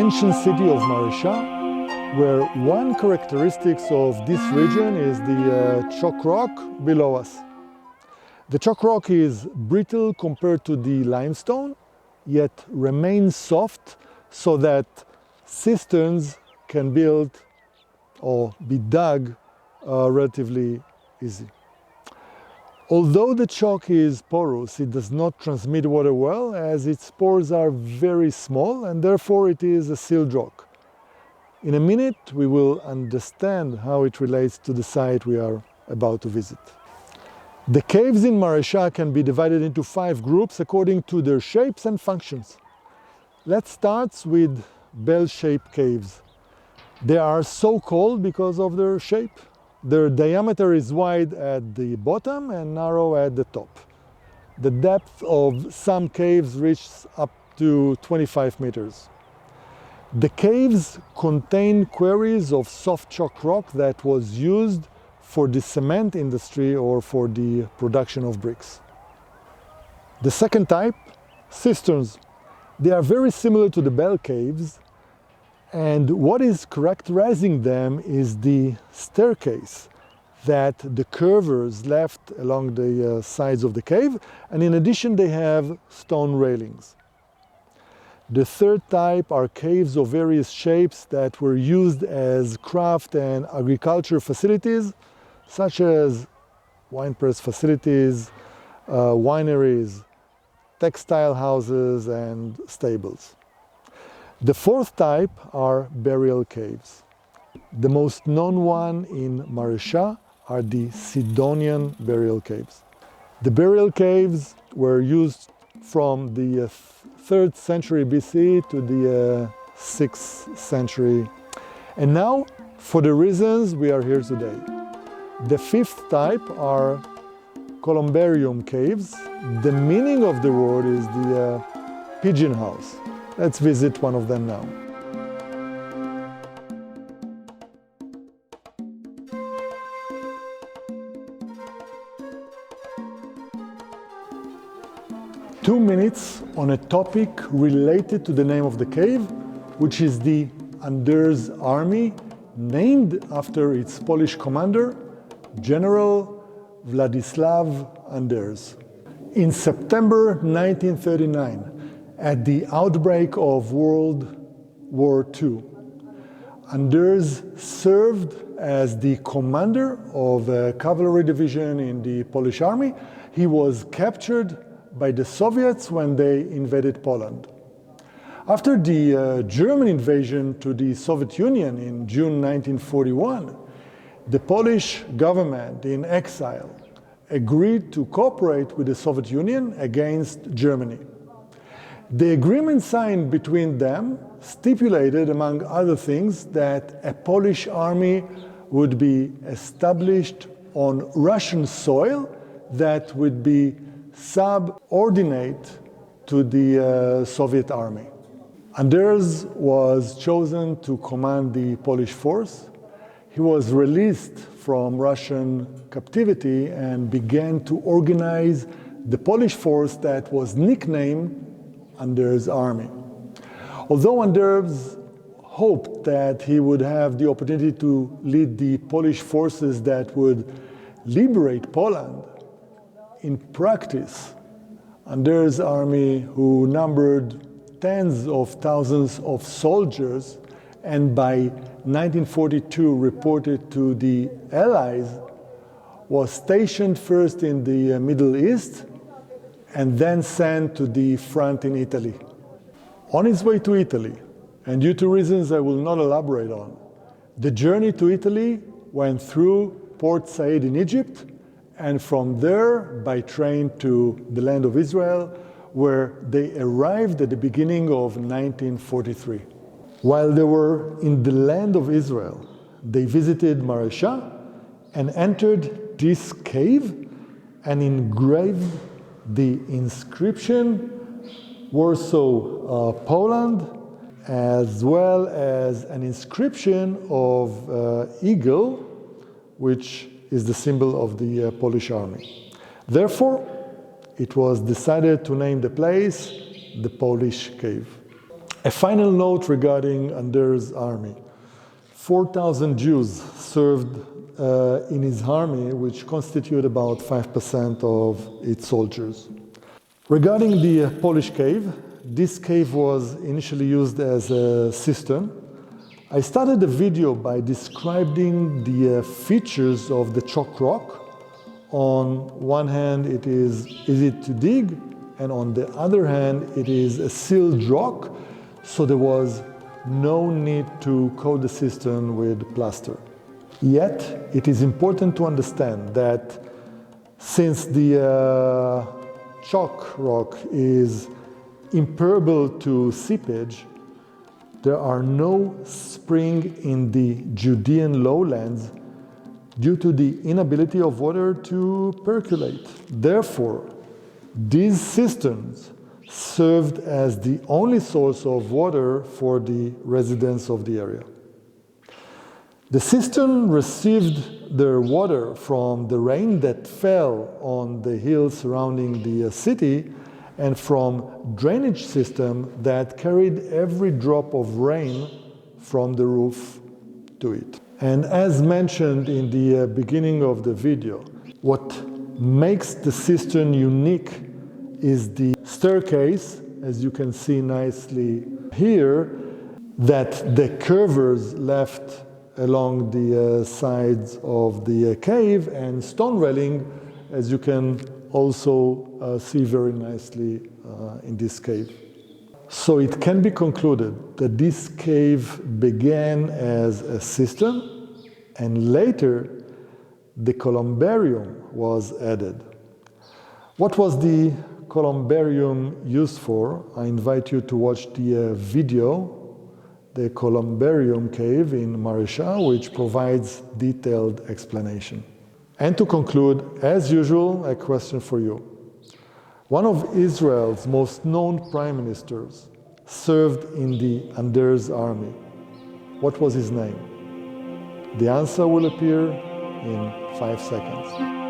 ancient city of Maresha, where one characteristic of this region is the chalk rock below us. The chalk rock is brittle compared to the limestone, yet remains soft so that cisterns can build or be dug relatively easy. Although the chalk is porous, it does not transmit water well, as its pores are very small, and therefore it is a sealed rock. In a minute, we will understand how it relates to the site we are about to visit. The caves in Maresha can be divided into 5 groups according to their shapes and functions. Let's start with bell-shaped caves. They are so called because of their shape. Their diameter is wide at the bottom and narrow at the top. The depth of some caves reaches up to 25 meters. The caves contain quarries of soft chalk rock that was used for the cement industry or for the production of bricks. The second type, cisterns. They are very similar to the bell caves, and what is characterizing them is the staircase that the curvers left along the sides of the cave, and in addition they have stone railings. The third type are caves of various shapes that were used as craft and agriculture facilities, such as wine press facilities, wineries, textile houses, and stables. The fourth type are burial caves. The most known one in Maresha are the Sidonian burial caves. The burial caves were used from the 3rd century BC to the 6th century. And now, for the reasons we are here today. The fifth type are columbarium caves. The meaning of the word is the pigeon house. Let's visit one of them now. Two minutes on a topic related to the name of the cave, which is the Anders Army, named after its Polish commander, General Władysław Anders. In September 1939, at the outbreak of World War II, Anders served as the commander of a cavalry division in the Polish army. He was captured by the Soviets when they invaded Poland. After the German invasion to the Soviet Union in June 1941, the Polish government in exile agreed to cooperate with the Soviet Union against Germany. The agreement signed between them stipulated, among other things, that a Polish army would be established on Russian soil that would be subordinate to the Soviet army. Anders was chosen to command the Polish force. He was released from Russian captivity and began to organize the Polish force that was nicknamed Anders' Army. Although Anders hoped that he would have the opportunity to lead the Polish forces that would liberate Poland, in practice, Anders' army, who numbered tens of thousands of soldiers and by 1942 reported to the Allies, was stationed first in the Middle East and then sent to the front in Italy. On his way to Italy, and due to reasons I will not elaborate on, the journey to Italy went through Port Said in Egypt, and from there by train to the land of Israel, where they arrived at the beginning of 1943. While they were in the land of Israel, they visited Maresha and entered this cave and engraved the inscription Warsaw Poland, as well as an inscription of eagle, which is the symbol of the Polish army. Therefore, it was decided to name the place the Polish Cave. A final note regarding Ander's army. 4,000 Jews served in his army, which constitute about 5% of its soldiers. Regarding the Polish cave, this cave was initially used as a cistern. I started the video by describing the features of the chalk rock. On one hand, it is easy to dig, and on the other hand, it is a sealed rock, so there was no need to coat the cistern with plaster. Yet, it is important to understand that since the chalk rock is impermeable to seepage, there are no springs in the Judean lowlands due to the inability of water to percolate. Therefore, these cisterns served as the only source of water for the residents of the area. The cistern received their water from the rain that fell on the hills surrounding the city and from drainage system that carried every drop of rain from the roof to it. And as mentioned in the beginning of the video, what makes the cistern unique is the staircase, as you can see nicely here, that the curvers left along the sides of the cave, and stone railing, as you can also see very nicely in this cave. So it can be concluded that this cave began as a cistern, and later the columbarium was added. What was the columbarium used for? I invite you to watch the video, the columbarium cave in Maresha, which provides detailed explanation. And to conclude, as usual, a question for you. One of Israel's most known prime ministers served in the Ander's army. What was his name? The answer will appear in 5 seconds.